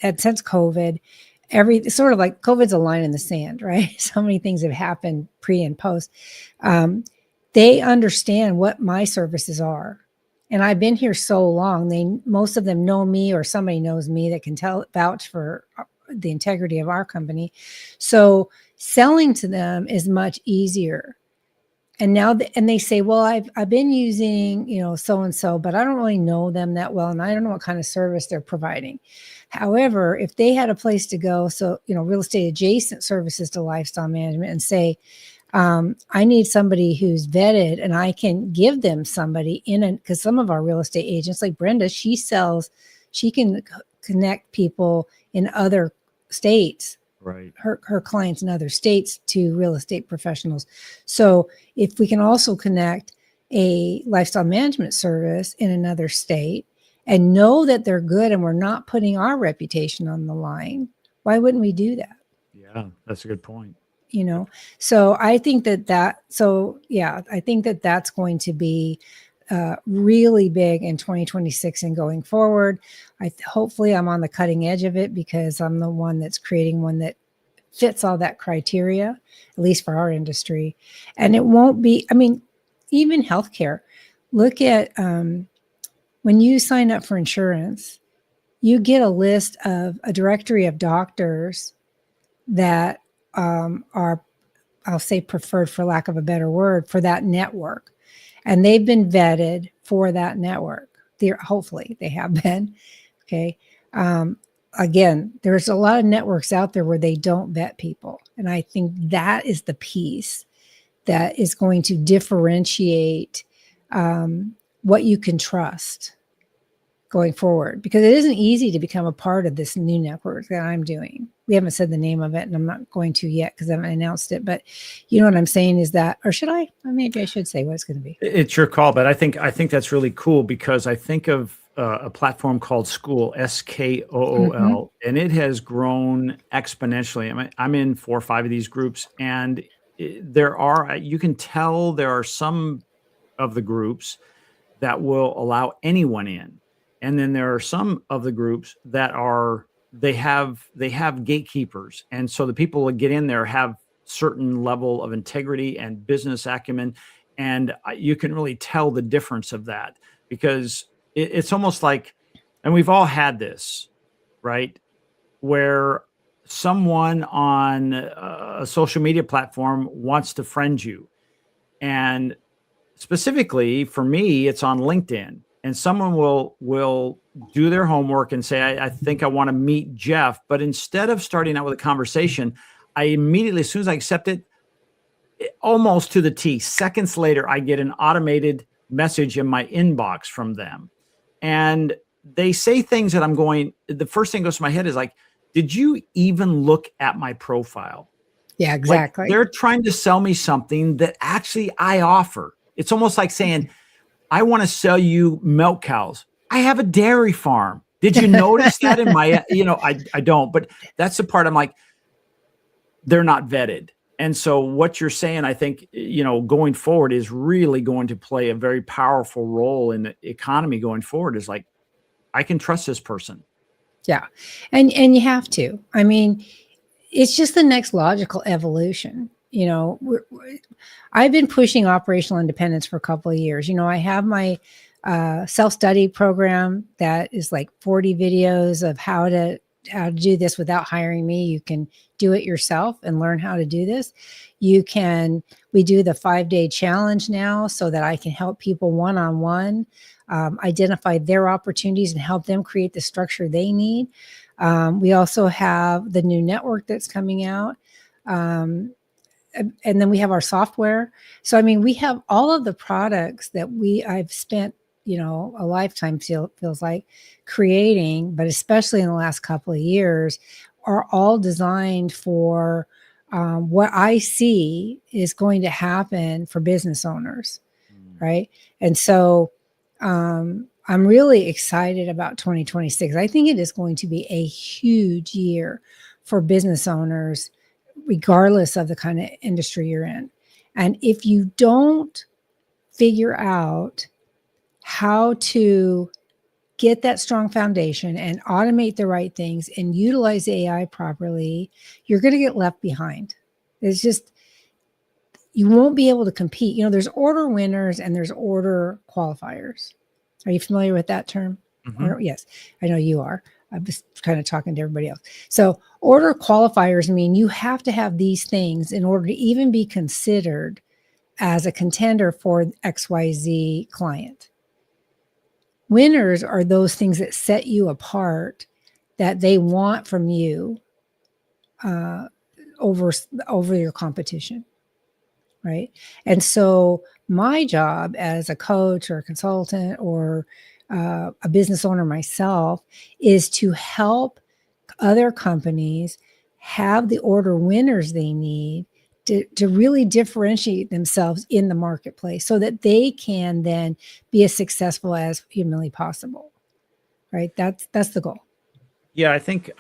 and since COVID, every sort of like COVID's a line in the sand, right? So many things have happened pre and post. They understand what my services are. And I've been here so long, most of them know me or somebody knows me that can vouch for the integrity of our company. So selling to them is much easier. And now, and they say, well, I've been using, so and so, but I don't really know them that well, and I don't know what kind of service they're providing. However, if they had a place to go, so real estate adjacent services to lifestyle management, and say, I need somebody who's vetted, and I can give them somebody because some of our real estate agents, like Brenda, she can connect people in other states, right? Her clients in other states to real estate professionals. So if we can also connect a lifestyle management service in another state and know that they're good and we're not putting our reputation on the line, why wouldn't we do that? Yeah, that's a good point. So I think I think that that's going to be really big in 2026 and going forward. Hopefully I'm on the cutting edge of it because I'm the one that's creating one that fits all that criteria, at least for our industry. And it won't be, even healthcare. Look at when you sign up for insurance, you get a list of a directory of doctors that are, I'll say preferred for lack of a better word, for that network. And they've been vetted for that network. Hopefully they have been. Okay. Again, there's a lot of networks out there where they don't vet people. And I think that is the piece that is going to differentiate what you can trust going forward, because it isn't easy to become a part of this new network that I'm doing. We haven't said the name of it, and I'm not going to yet because I haven't announced it. But you know what I'm saying is that, or should I? Maybe I should say what it's going to be. It's your call, but I think that's really cool because I think of a platform called School, SKOOL, and it has grown exponentially. I'm in 4 or 5 of these groups, and you can tell there are some of the groups that will allow anyone in. And then there are some of the groups that they have gatekeepers. And so the people that get in there have certain level of integrity and business acumen. And you can really tell the difference of that because it's almost like, and we've all had this, right? Where someone on a social media platform wants to friend you. And specifically for me, it's on LinkedIn, and someone will do their homework and say, I think I want to meet Jeff. But instead of starting out with a conversation, I immediately, as soon as I accept it, almost to the T, seconds later, I get an automated message in my inbox from them. And they say things that the first thing goes to my head is like, did you even look at my profile? Yeah, exactly. Like they're trying to sell me something that actually I offer. It's almost like saying, I want to sell you milk cows. I have a dairy farm. Did you notice that in my, I don't, but that's the part I'm like, they're not vetted. And so what you're saying, I think, going forward is really going to play a very powerful role in the economy going forward, is like, I can trust this person. Yeah. And you have to. It's just the next logical evolution. I've been pushing operational independence for a couple of years. I have my self-study program that is like 40 videos of how to do this without hiring me. You can do it yourself and learn how to do this. We do the 5-day challenge now so that I can help people one-on-one identify their opportunities and help them create the structure they need. We also have the new network that's coming out. And then we have our software. So, we have all of the products that I've spent, a lifetime feels like creating, but especially in the last couple of years, are all designed for what I see is going to happen for business owners. Right. And so, I'm really excited about 2026. I think it is going to be a huge year for business owners, regardless of the kind of industry you're in. And if you don't figure out how to get that strong foundation and automate the right things and utilize AI properly, you're going to get left behind. It's just, you won't be able to compete. You know, there's order winners and there's order qualifiers. Are you familiar with that term? Mm-hmm. Yes, I know you are. I'm just kind of talking to everybody else. So order qualifiers mean you have to have these things in order to even be considered as a contender for XYZ client. Winners are those things that set you apart, that they want from you over your competition, right? And so my job as a coach or a consultant or a business owner myself is to help other companies have the order winners they need to really differentiate themselves in the marketplace so that they can then be as successful as humanly possible, right? That's the goal. Yeah, I think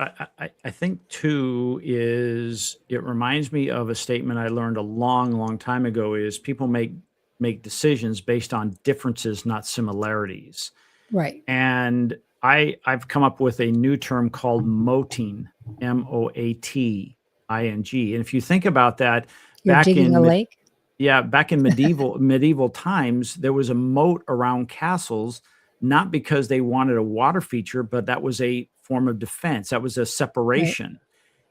too is it reminds me of a statement I learned a long, long time ago is people make decisions based on differences, not similarities. Right. And I've come up with a new term called moating, Moating. And if you think about that, You're back digging a in lake. yeah, back in medieval times, there was a moat around castles, not because they wanted a water feature, but that was a form of defense. That was a Right. separation.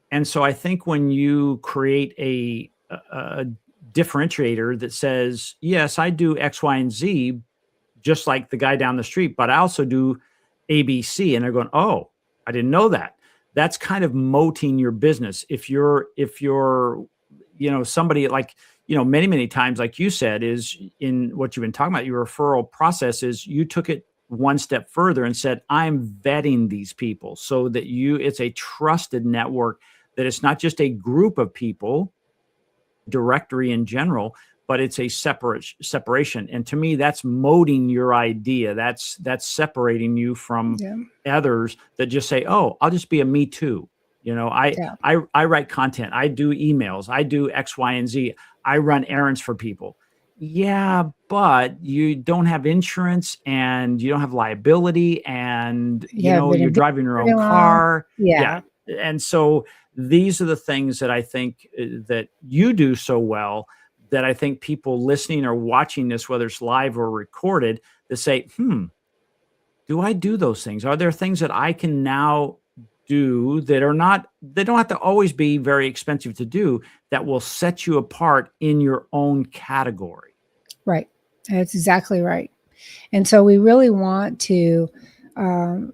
And so I think when you create a differentiator that says, yes, I do X, Y, and Z, just like the guy down the street, but I also do ABC. And they're going, oh, I didn't know that. That's kind of moating your business. If you're, somebody like, many, many times, like you said, is in what you've been talking about, your referral process is you took it one step further and said, I'm vetting these people so that it's a trusted network, that it's not just a group of people, directory in general, but it's a separation. And to me, that's molding your idea. That's separating you from Yeah. others that just say, oh, I'll just be a me too. Yeah. I write content, I do emails, I do X, Y, and Z, I run errands for people. Yeah, but you don't have insurance and you don't have liability, and Yeah. Been you're in driving your very own long. car. Yeah. Yeah. And so these are the things that I think that you do so well, that I think people listening or watching this, whether it's live or recorded, that say, do I do those things? Are there things that I can now do that are not, they don't have to always be very expensive to do, that will set you apart in your own category? Right. That's exactly right. And so we really want to, um,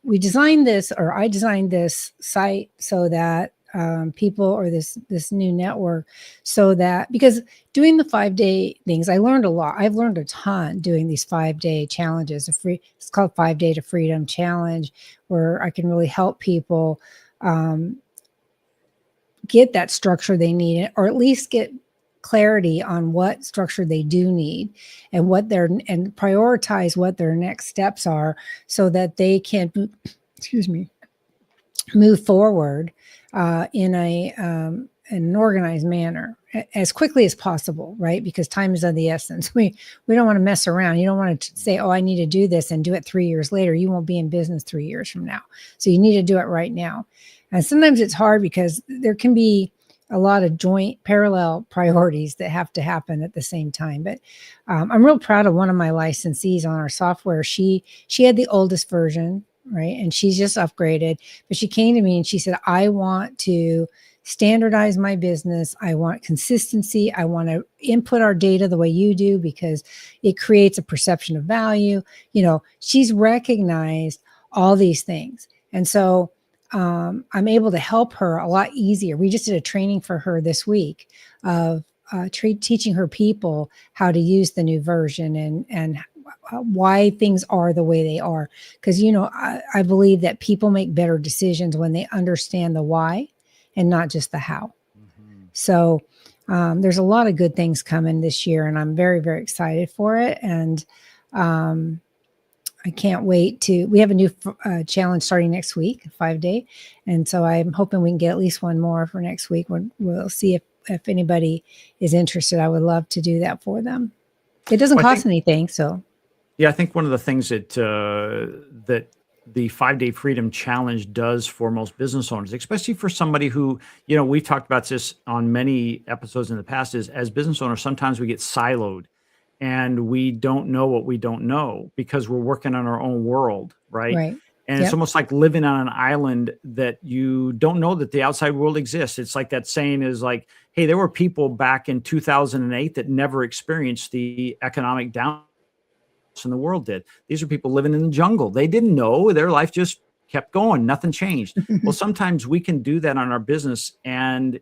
we designed this, or I designed this site so that people, or this new network, so that, because doing the 5-day things, I learned a lot. I've learned a ton doing these 5-day challenges. It's called 5 Day to Freedom Challenge, where I can really help people get that structure they need, or at least get clarity on what structure they do need, and and prioritize what their next steps are, so that they can excuse me, move forward in an organized manner as quickly as possible, right? Because time is of the essence. We don't want to mess around. You don't want to say, oh, I need to do this and do it 3 years later. You won't be in business 3 years from now. So you need to do it right now. And sometimes it's hard because there can be a lot of joint parallel priorities that have to happen at the same time. But I'm real proud of one of my licensees on our software. She had the oldest version, right? And she's just upgraded. But she came to me and she said, I want to standardize my business. I want consistency. I want to input our data the way you do, because it creates a perception of value. She's recognized all these things. And so I'm able to help her a lot easier. We just did a training for her this week of teaching her people how to use the new version, and why things are the way they are. Because, I believe that people make better decisions when they understand the why and not just the how. Mm-hmm. So there's a lot of good things coming this year, and I'm very, very excited for it. And I can't wait we have a new challenge starting next week, a 5-day. And so I'm hoping we can get at least one more for next week. We'll see if anybody is interested. I would love to do that for them. It doesn't cost anything. So yeah, I think one of the things that that the 5-day freedom challenge does for most business owners, especially for somebody who, we've talked about this on many episodes in the past, is as business owners, sometimes we get siloed and we don't know what we don't know because we're working on our own world, right? right. And Yep. it's almost like living on an island that you don't know that the outside world exists. It's like that saying is like, hey, there were people back in 2008 that never experienced the economic down in the world did. These are people living in the jungle. They didn't know. Their life just kept going. Nothing changed. Well, sometimes we can do that on our business. And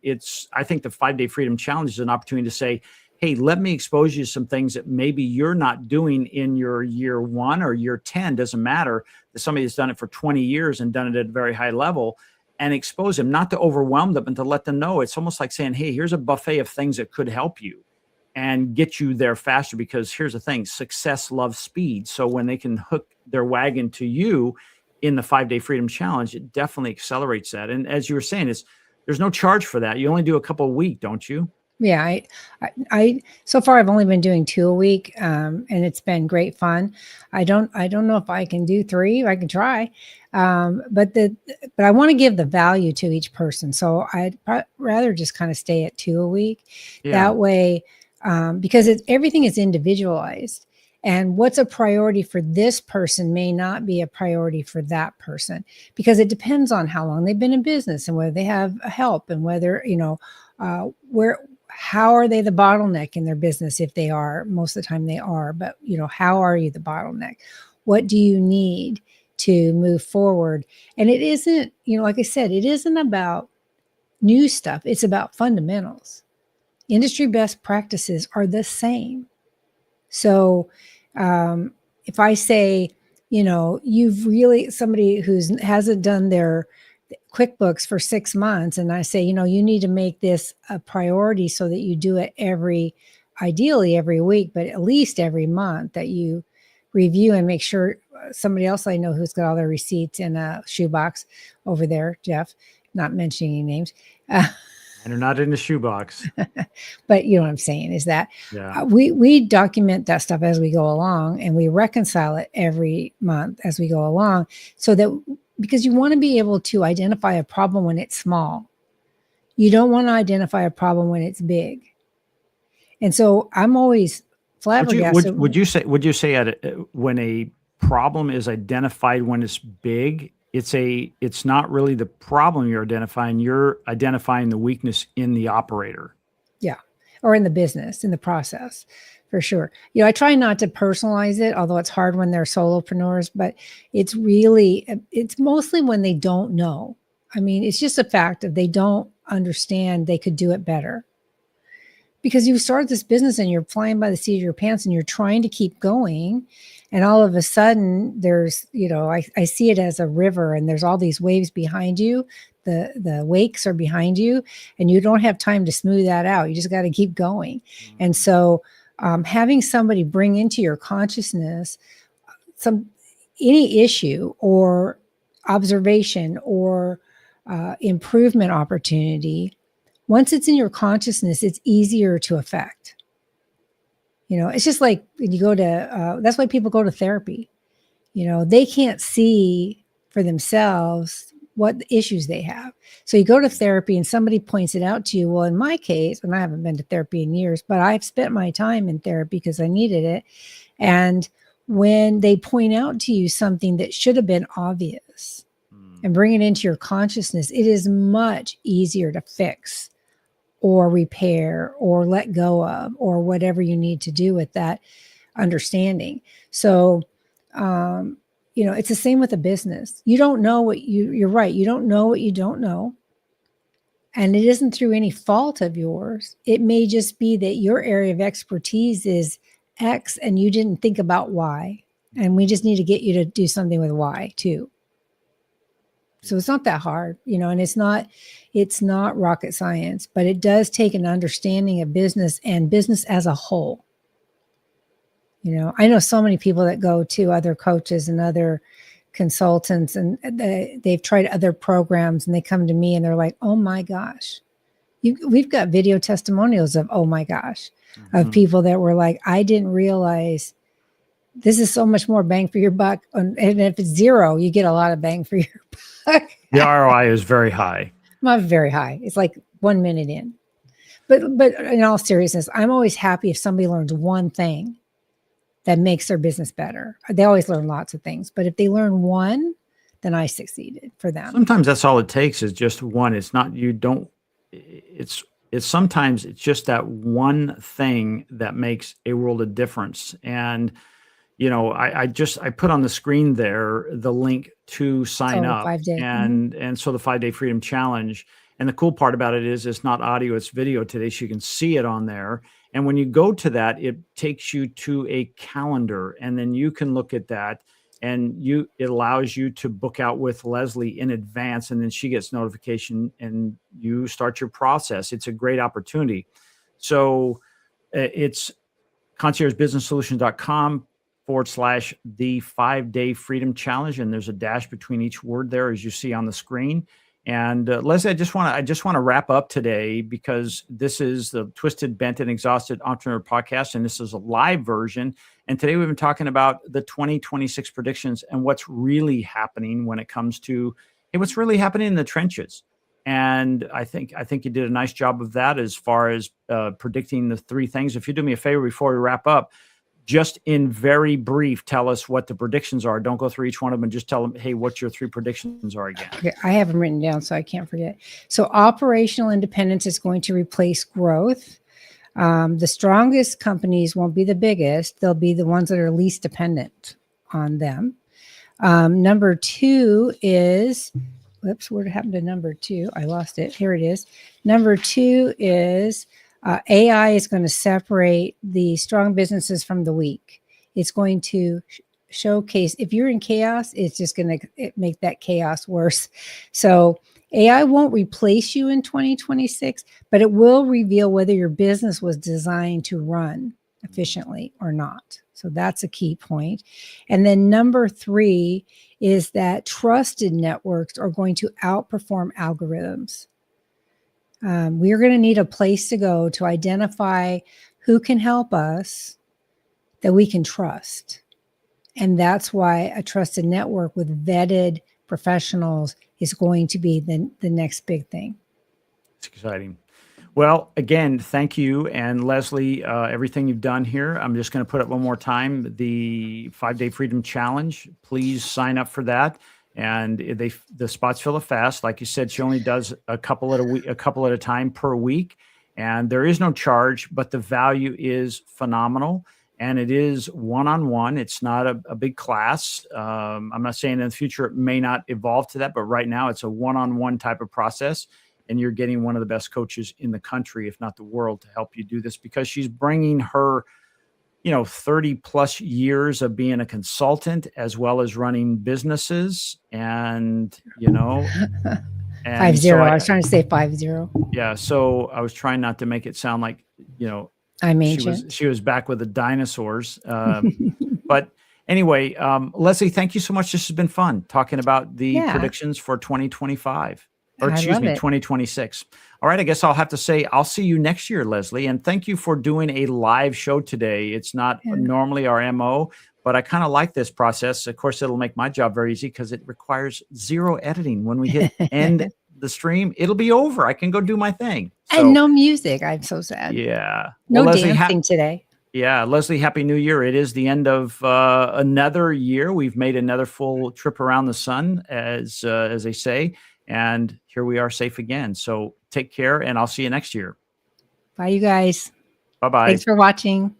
I think the 5-day freedom challenge is an opportunity to say, hey, let me expose you to some things that maybe you're not doing in your year 1 or year 10, doesn't matter. That somebody has done it for 20 years and done it at a very high level, and expose them, not to overwhelm them, and to let them know. It's almost like saying, hey, here's a buffet of things that could help you and get you there faster, because here's the thing, success loves speed. So when they can hook their wagon to you in the 5-day freedom challenge, it definitely accelerates that. And as you were saying, there's no charge for that. You only do a couple a week, don't you? Yeah, I so far I've only been doing 2 a week, and it's been great fun. I don't know if I can do 3. I can try, but I want to give the value to each person. So I'd rather just kind of stay at 2 a week. Yeah. That way, because everything is individualized, and what's a priority for this person may not be a priority for that person, because it depends on how long they've been in business and whether they have help, and whether how are they the bottleneck in their business? If they are, most of the time they are, but how are you the bottleneck? What do you need to move forward? And it isn't, like I said, it isn't about new stuff. It's about fundamentals. Industry best practices are the same. So if I say, you've really, somebody who hasn't done their QuickBooks for 6 months, and I say, you need to make this a priority so that you do it ideally every week, but at least every month, that you review and make sure. Somebody else I know who's got all their receipts in a shoebox over there, Jeff, not mentioning any names. And they're not in the shoebox. But you know what I'm saying is that Yeah. We document that stuff as we go along, and we reconcile it every month as we go along, so that, because you want to be able to identify a problem when it's small. You don't want to identify a problem when it's big. And so I'm always flabbergasted. Would you say when a problem is identified when it's big, it's not really the problem you're identifying the weakness in the operator. Yeah. Or in the business, in the process, for sure. I try not to personalize it, although it's hard when they're solopreneurs, but it's mostly when they don't know. I mean, it's just a fact of they don't understand they could do it better. Because you start this business and you're flying by the seat of your pants and you're trying to keep going. And all of a sudden there's, I see it as a river, and there's all these waves behind you. The wakes are behind you, and you don't have time to smooth that out. You just got to keep going. Mm-hmm. And so having somebody bring into your consciousness any issue or observation or improvement opportunity, once it's in your consciousness, it's easier to affect. It's just like when you go to, that's why people go to therapy. They can't see for themselves what issues they have. So you go to therapy and somebody points it out to you. Well, in my case, and I haven't been to therapy in years, but I've spent my time in therapy because I needed it. And when they point out to you something that should have been obvious and bring it into your consciousness, it is much easier to fix or repair or let go of, or whatever you need to do with that understanding. So, it's the same with a business. You don't know what you're right. You don't know what you don't know. And it isn't through any fault of yours. It may just be that your area of expertise is X and you didn't think about Y. And we just need to get you to do something with Y too. So it's not that hard, and it's not rocket science, but it does take an understanding of business and business as a whole. You know, I know so many people that go to other coaches and other consultants, and they've tried other programs, and they come to me and they're like, "Oh my gosh." We've got video testimonials of, oh my gosh, of people that were like, I didn't realize this is so much more bang for your buck. And if it's zero, you get a lot of bang for your buck. The ROI is very high. Not very high. It's like 1 minute in. But in all seriousness, I'm always happy if somebody learns one thing that makes their business better. They always learn lots of things, but if they learn one, then I succeeded for them. Sometimes that's all it takes is just one. It's not, you don't, it's sometimes it's just that one thing that makes a world of difference. And, you know, I put on the screen there the link to sign up, 5-day. and so the 5-day freedom challenge. And the cool part about it is it's not audio, it's video today. So you can see it on there. And when you go to that, it takes you to a calendar, and then you can look at that, and it allows you to book out with Leslie in advance, and then she gets notification and you start your process. It's a great opportunity. So it's conciergebusinesssolutions.com/the 5-day freedom challenge. And there's a dash between each word there, as you see on the screen. And Leslie, I just want to wrap up today, because this is the Twisted, Bent, and Exhausted Entrepreneur Podcast, and this is a live version. And today we've been talking about the 2026 predictions and what's really happening when it comes to what's really happening in the trenches. And I think you did a nice job of that as far as predicting the three things. If you do me a favor before we wrap up, just in very brief, tell us what the predictions are. Don't go through each one of them, and just tell them, hey, what your three predictions are again. Okay, I have them written down so I can't forget. So operational independence is going to replace growth. The strongest companies won't be the biggest. They'll be the ones that are least dependent on them. Number 2 is, whoops, what happened to number 2? I lost it. Here it is. Number 2 is AI is going to separate the strong businesses from the weak. It's going to showcase, if you're in chaos, it's just going to make that chaos worse. So AI won't replace you in 2026, but it will reveal whether your business was designed to run efficiently or not. So that's a key point. And then number 3 is that trusted networks are going to outperform algorithms. We're going to need a place to go to identify who can help us that we can trust. And that's why a trusted network with vetted professionals is going to be the next big thing. It's exciting. Well, again, thank you. And Leslie, everything you've done here, I'm just going to put it one more time, the 5-day freedom challenge. Please sign up for that. And the spots fill up fast. Like you said, she only does a couple at a time per week. And there is no charge, but the value is phenomenal. And it is one-on-one. It's not a big class. I'm not saying in the future it may not evolve to that, but right now it's a one-on-one type of process. And you're getting one of the best coaches in the country, if not the world, to help you do this, because she's bringing her 30 plus years of being a consultant as well as running businesses, and, and 50. so I was trying to say 50. Yeah. So I was trying not to make it sound like, I'm ancient. She was back with the dinosaurs. But anyway, Leslie, thank you so much. This has been fun talking about the predictions for 2025. Or excuse me, 2026. All right, I guess I'll have to say I'll see you next year, Leslie. And thank you for doing a live show today. It's not normally our MO, but I kind of like this process. Of course, it'll make my job very easy because it requires zero editing. When we hit end the stream, it'll be over. I can go do my thing. And no music. I'm so sad. Yeah. No dancing today. Yeah, Leslie, Happy New Year. It is the end of another year. We've made another full trip around the sun, as they say. And here we are, safe again. So take care, and I'll see you next year. Bye, you guys. Bye-bye. Thanks for watching.